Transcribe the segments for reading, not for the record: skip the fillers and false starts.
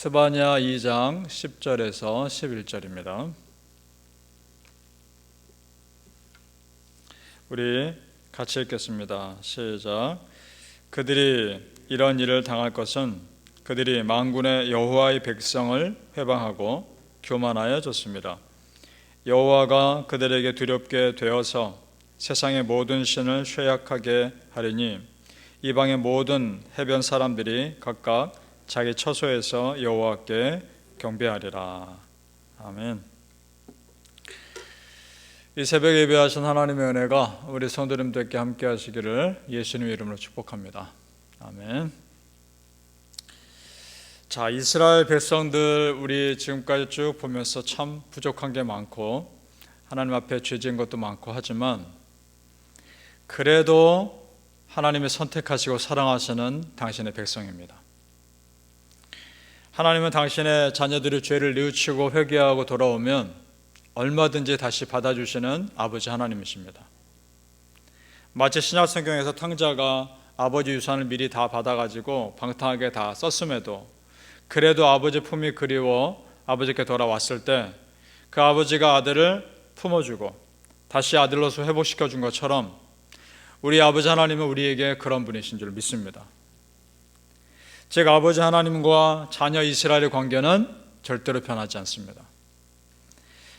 스바냐 2장 10절에서 11절입니다. 우리 같이 읽겠습니다. 시작. 그들이 이런 일을 당할 것은 그들이 만군의 여호와의 백성을 회방하고 교만하여 졌습니다. 여호와가 그들에게 두렵게 되어서 세상의 모든 신을 쇠약하게 하리니 이방의 모든 해변 사람들이 각각 자기 처소에서 여호와께 경배하리라. 아멘. 이 새벽에 예배하신 하나님의 은혜가 우리 성도님들께 함께 하시기를 예수님의 이름으로 축복합니다. 아멘. 자, 이스라엘 백성들 우리 지금까지 쭉 보면서 참 부족한 게 많고 하나님 앞에 죄 지은 것도 많고 하지만 그래도 하나님이 선택하시고 사랑하시는 당신의 백성입니다. 하나님은 당신의 자녀들이 죄를 뉘우치고 회개하고 돌아오면 얼마든지 다시 받아주시는 아버지 하나님이십니다. 마치 신약 성경에서 탕자가 아버지 유산을 미리 다 받아가지고 방탕하게 다 썼음에도 그래도 아버지 품이 그리워 아버지께 돌아왔을 때 그 아버지가 아들을 품어주고 다시 아들로서 회복시켜준 것처럼 우리 아버지 하나님은 우리에게 그런 분이신 줄 믿습니다. 즉 아버지 하나님과 자녀 이스라엘의 관계는 절대로 변하지 않습니다.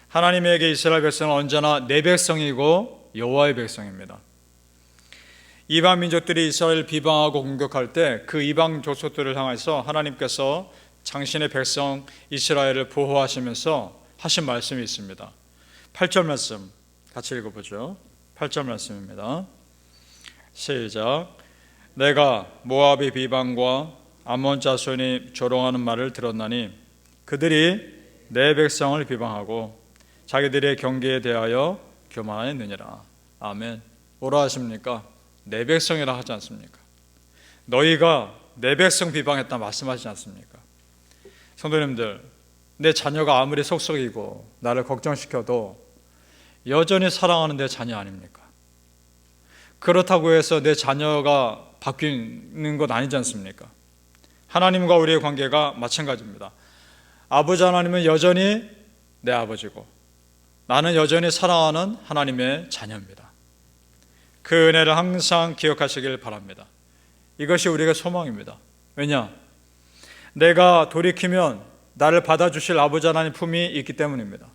하나님에게 이스라엘 백성은 언제나 내 백성이고 여호와의 백성입니다. 이방 민족들이 이스라엘을 비방하고 공격할 때 그 이방 족속들을 향해서 하나님께서 당신의 백성 이스라엘을 보호하시면서 하신 말씀이 있습니다. 8절 말씀 같이 읽어보죠. 8절 말씀입니다. 시작. 내가 모압의 비방과 암몬 자손이 조롱하는 말을 들었나니 그들이 내 백성을 비방하고 자기들의 경계에 대하여 교만하였느니라. 아멘. 뭐라 하십니까? 내 백성이라 하지 않습니까? 너희가 내 백성 비방했다 말씀하시지 않습니까? 성도님들, 내 자녀가 아무리 속썩이고 나를 걱정시켜도 여전히 사랑하는 내 자녀 아닙니까? 그렇다고 해서 내 자녀가 바뀌는 것 아니지 않습니까? 하나님과 우리의 관계가 마찬가지입니다. 아버지 하나님은 여전히 내 아버지고 나는 여전히 사랑하는 하나님의 자녀입니다. 그 은혜를 항상 기억하시길 바랍니다. 이것이 우리의 소망입니다. 왜냐? 내가 돌이키면 나를 받아주실 아버지 하나님 품이 있기 때문입니다.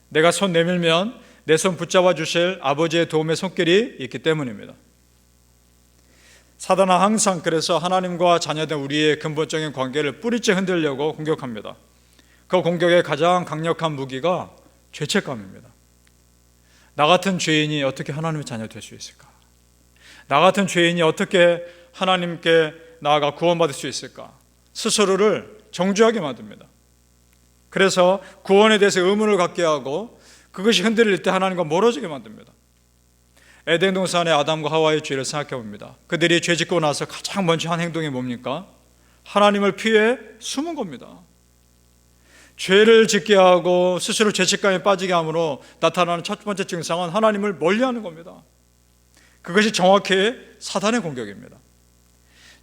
내가 손 내밀면 내 손 붙잡아 주실 아버지의 도움의 손길이 있기 때문입니다. 사단은 항상 그래서 하나님과 자녀된 우리의 근본적인 관계를 뿌리째 흔들려고 공격합니다. 그 공격의 가장 강력한 무기가 죄책감입니다. 나 같은 죄인이 어떻게 하나님의 자녀 될 수 있을까? 나 같은 죄인이 어떻게 하나님께 나아가 구원받을 수 있을까? 스스로를 정죄하게 만듭니다. 그래서 구원에 대해서 의문을 갖게 하고 그것이 흔들릴 때 하나님과 멀어지게 만듭니다. 에덴 동산의 아담과 하와의 죄를 생각해 봅니다. 그들이 죄 짓고 나서 가장 먼저 한 행동이 뭡니까? 하나님을 피해 숨은 겁니다. 죄를 짓게 하고 스스로 죄책감에 빠지게 함으로 나타나는 첫 번째 증상은 하나님을 멀리하는 겁니다. 그것이 정확히 사단의 공격입니다.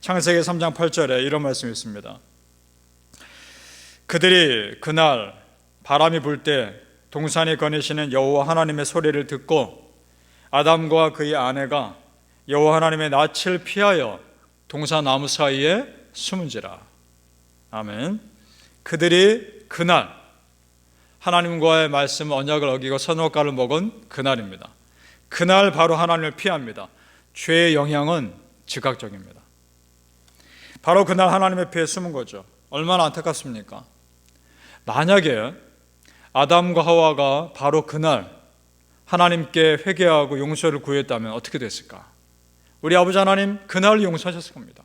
창세기 3장 8절에 이런 말씀이 있습니다. 그들이 그날 바람이 불 때 동산에 거니시는 여호와 하나님의 소리를 듣고 아담과 그의 아내가 여호와 하나님의 낯을 피하여 동산 나무 사이에 숨은지라. 아멘. 그들이 그날 하나님과의 말씀 언약을 어기고 선악과를 먹은 그날입니다. 그날 바로 하나님을 피합니다. 죄의 영향은 즉각적입니다. 바로 그날 하나님의 피해 숨은 거죠. 얼마나 안타깝습니까? 만약에 아담과 하와가 바로 그날 하나님께 회개하고 용서를 구했다면 어떻게 됐을까? 우리 아버지 하나님 그날 용서하셨을 겁니다.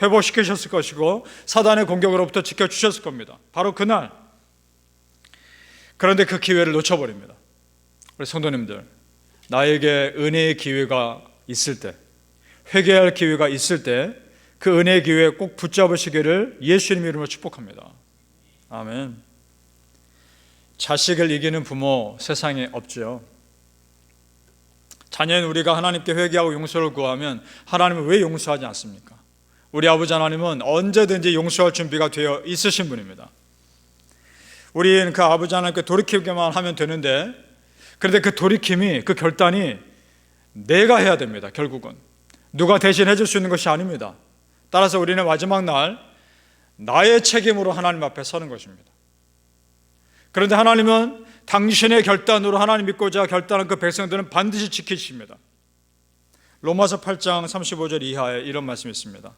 회복시키셨을 것이고 사단의 공격으로부터 지켜주셨을 겁니다. 바로 그날. 그런데 그 기회를 놓쳐버립니다. 우리 성도님들, 나에게 은혜의 기회가 있을 때, 회개할 기회가 있을 때 그 은혜의 기회에 꼭 붙잡으시기를 예수님 이름으로 축복합니다. 아멘. 자식을 이기는 부모 세상에 없죠. 자녀인 우리가 하나님께 회개하고 용서를 구하면 하나님은 왜 용서하지 않습니까? 우리 아버지 하나님은 언제든지 용서할 준비가 되어 있으신 분입니다. 우리는 그 아버지 하나님께 돌이키기만 하면 되는데, 그런데 그 돌이킴이, 그 결단이 내가 해야 됩니다. 결국은 누가 대신 해줄 수 있는 것이 아닙니다. 따라서 우리는 마지막 날 나의 책임으로 하나님 앞에 서는 것입니다. 그런데 하나님은 당신의 결단으로 하나님 믿고자 결단한 그 백성들은 반드시 지키십니다. 로마서 8장 35절 이하에 이런 말씀이 있습니다.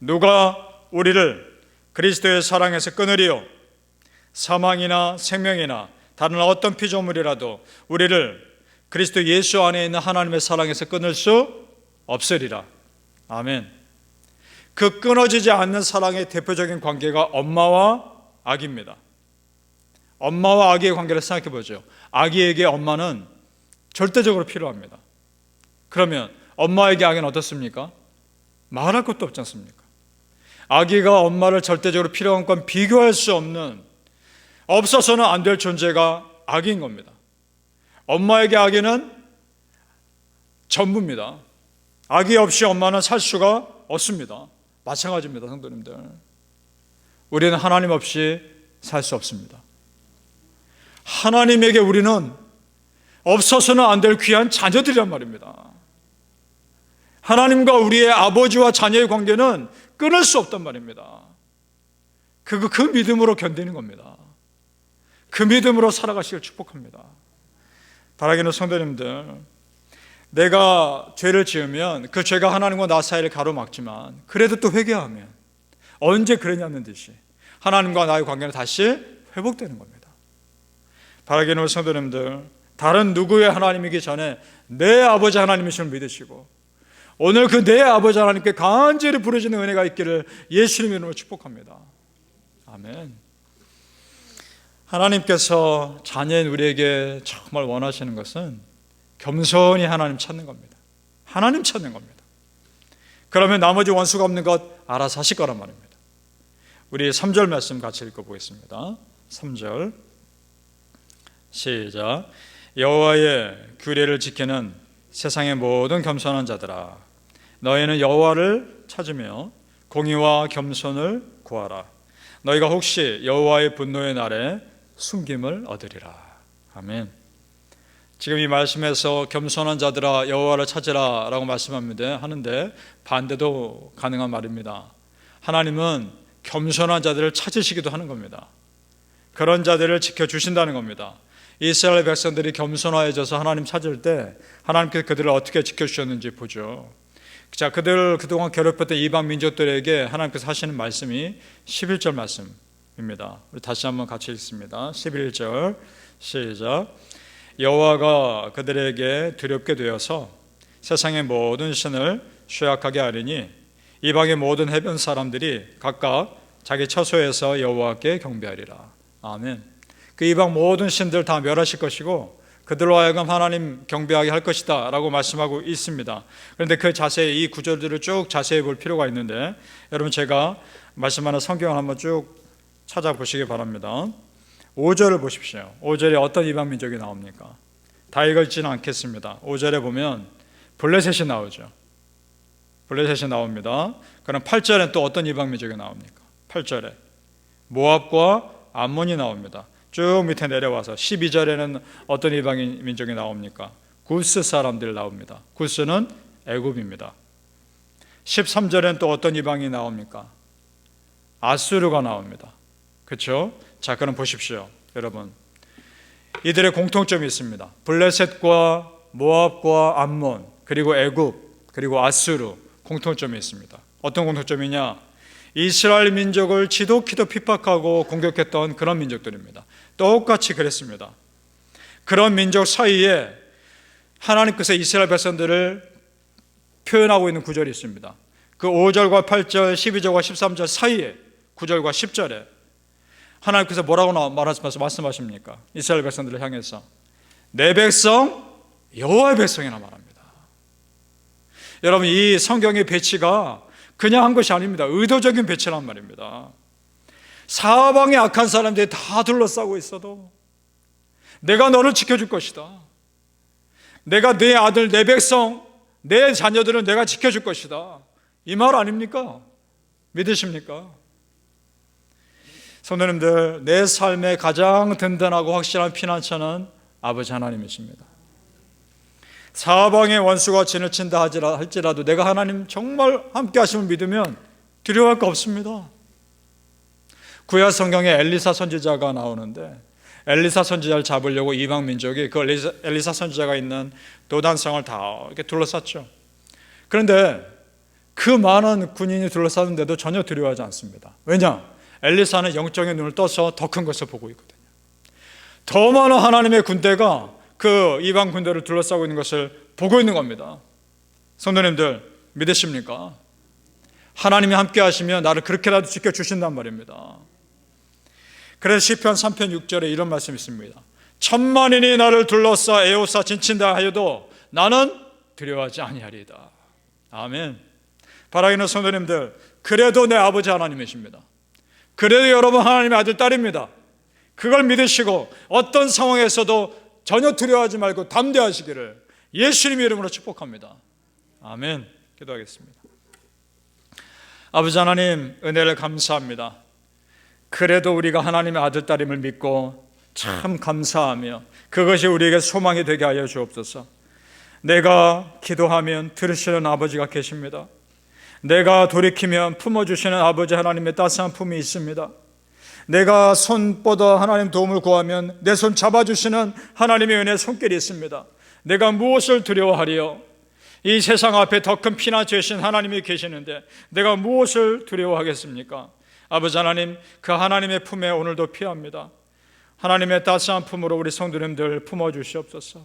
누가 우리를 그리스도의 사랑에서 끊으리요? 사망이나 생명이나 다른 어떤 피조물이라도 우리를 그리스도 예수 안에 있는 하나님의 사랑에서 끊을 수 없으리라. 아멘. 그 끊어지지 않는 사랑의 대표적인 관계가 엄마와 아기입니다. 엄마와 아기의 관계를 생각해 보죠. 아기에게 엄마는 절대적으로 필요합니다. 그러면 엄마에게 아기는 어떻습니까? 말할 것도 없지 않습니까? 아기가 엄마를 절대적으로 필요한 건 비교할 수 없는, 없어서는 안 될 존재가 아기인 겁니다. 엄마에게 아기는 전부입니다. 아기 없이 엄마는 살 수가 없습니다. 마찬가지입니다, 성도님들. 우리는 하나님 없이 살 수 없습니다. 하나님에게 우리는 없어서는 안 될 귀한 자녀들이란 말입니다. 하나님과 우리의 아버지와 자녀의 관계는 끊을 수 없단 말입니다. 그 믿음으로 견디는 겁니다. 그 믿음으로 살아가시길 축복합니다. 바라기는 성도님들, 내가 죄를 지으면 그 죄가 하나님과 나 사이를 가로막지만 그래도 또 회개하면 언제 그랬냐는 듯이 하나님과 나의 관계는 다시 회복되는 겁니다. 바라기는 성도님들, 다른 누구의 하나님이기 전에 내 아버지 하나님이심을 믿으시고 오늘 그 내 아버지 하나님께 간절히 부르짖는 은혜가 있기를 예수님 이름으로 축복합니다. 아멘. 하나님께서 자녀인 우리에게 정말 원하시는 것은 겸손히 하나님 찾는 겁니다. 하나님 찾는 겁니다. 그러면 나머지 원수가 없는 것 알아서 하실 거란 말입니다. 우리 3절 말씀 같이 읽어보겠습니다. 3절 시작. 여호와의 규례를 지키는 세상의 모든 겸손한 자들아, 너희는 여호와를 찾으며 공의와 겸손을 구하라. 너희가 혹시 여호와의 분노의 날에 숨김을 얻으리라. 아멘. 지금 이 말씀에서 겸손한 자들아 여호와를 찾으라 라고 하는데 반대도 가능한 말입니다. 하나님은 겸손한 자들을 찾으시기도 하는 겁니다. 그런 자들을 지켜주신다는 겁니다. 이스라엘 백성들이 겸손해져서 하나님 찾을 때 하나님께서 그들을 어떻게 지켜주셨는지 보죠. 자, 그들 그동안 괴롭혔던 이방 민족들에게 하나님께서 하시는 말씀이 11절 말씀입니다. 우리 다시 한번 같이 읽습니다. 11절 시작. 여호와가 그들에게 두렵게 되어서 세상의 모든 신을 쇠약하게 하리니 이방의 모든 해변 사람들이 각각 자기 처소에서 여호와께 경배하리라. 아멘. 그 이방 모든 신들 다 멸하실 것이고 그들로 하여금 하나님 경배하게 할 것이다 라고 말씀하고 있습니다. 그런데 그 자세히 이 구절들을 쭉 자세히 볼 필요가 있는데 여러분 제가 말씀하는 성경을 한번 쭉 찾아보시기 바랍니다. 5절을 보십시오. 5절에 어떤 이방 민족이 나옵니까? 다 읽지는 않겠습니다. 5절에 보면 블레셋이 나오죠. 블레셋이 나옵니다. 그럼 8절에 또 어떤 이방 민족이 나옵니까? 8절에 모압과 암몬이 나옵니다. 쭉 밑에 내려와서 12절에는 어떤 이방인 민족이 나옵니까? 구스 사람들 나옵니다. 구스는 애굽입니다. 13절에는 또 어떤 이방이 나옵니까? 아수르가 나옵니다. 그렇죠? 자, 그럼 보십시오. 여러분, 이들의 공통점이 있습니다. 블레셋과 모압과 암몬, 그리고 애굽, 그리고 아수르 공통점이 있습니다. 어떤 공통점이냐? 이스라엘 민족을 지독히도 핍박하고 공격했던 그런 민족들입니다. 똑같이 그랬습니다. 그런 민족 사이에 하나님께서 이스라엘 백성들을 표현하고 있는 구절이 있습니다. 그 5절과 8절, 12절과 13절 사이에 9절과 10절에 하나님께서 뭐라고 말씀하십니까? 이스라엘 백성들을 향해서 내 백성 여호와의 백성이라 말합니다. 여러분, 이 성경의 배치가 그냥 한 것이 아닙니다. 의도적인 배치란 말입니다. 사방에 악한 사람들이 다 둘러싸고 있어도 내가 너를 지켜줄 것이다. 내가 내 아들, 내 백성, 내 자녀들은 내가 지켜줄 것이다. 이 말 아닙니까? 믿으십니까? 성도님들, 내 삶의 가장 든든하고 확실한 피난처는 아버지 하나님이십니다. 사방의 원수가 진을 친다 할지라도 내가 하나님 정말 함께 하심을 믿으면 두려워할 거 없습니다. 구약 성경에 엘리사 선지자가 나오는데, 엘리사 선지자를 잡으려고 이방 민족이 그 엘리사 선지자가 있는 도단성을 다 이렇게 둘러쌌죠. 그런데 그 많은 군인이 둘러쌌는데도 전혀 두려워하지 않습니다. 왜냐? 엘리사는 영적인 눈을 떠서 더 큰 것을 보고 있거든요. 더 많은 하나님의 군대가 그 이방 군대를 둘러싸고 있는 것을 보고 있는 겁니다. 성도님들, 믿으십니까? 하나님이 함께 하시면 나를 그렇게라도 지켜주신단 말입니다. 그래서 시편 3편 6절에 이런 말씀이 있습니다. 천만인이 나를 둘러싸 에워싸 진친다 하여도 나는 두려워하지 아니하리이다. 아멘. 바라기는 성도님들, 그래도 내 아버지 하나님이십니다. 그래도 여러분 하나님의 아들 딸입니다. 그걸 믿으시고 어떤 상황에서도 전혀 두려워하지 말고 담대하시기를 예수님의 이름으로 축복합니다. 아멘. 기도하겠습니다. 아버지 하나님, 은혜를 감사합니다. 그래도 우리가 하나님의 아들 딸임을 믿고 참 감사하며 그것이 우리에게 소망이 되게 하여 주옵소서. 내가 기도하면 들으시는 아버지가 계십니다. 내가 돌이키면 품어주시는 아버지 하나님의 따스한 품이 있습니다. 내가 손 뻗어 하나님 도움을 구하면 내 손 잡아주시는 하나님의 은혜의 손길이 있습니다. 내가 무엇을 두려워하리요? 이 세상 앞에 더 큰 피난처이신 하나님이 계시는데 내가 무엇을 두려워하겠습니까? 아버지 하나님, 그 하나님의 품에 오늘도 피합니다. 하나님의 따스한 품으로 우리 성도님들 품어주시옵소서.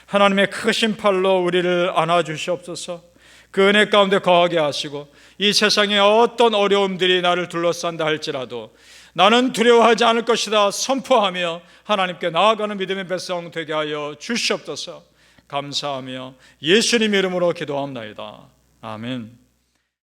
하나님의 크신 팔로 우리를 안아주시옵소서. 그 은혜 가운데 거하게 하시고 이 세상에 어떤 어려움들이 나를 둘러싼다 할지라도 나는 두려워하지 않을 것이다 선포하며 하나님께 나아가는 믿음의 백성 되게 하여 주시옵소서. 감사하며 예수님 이름으로 기도합나이다. 아멘.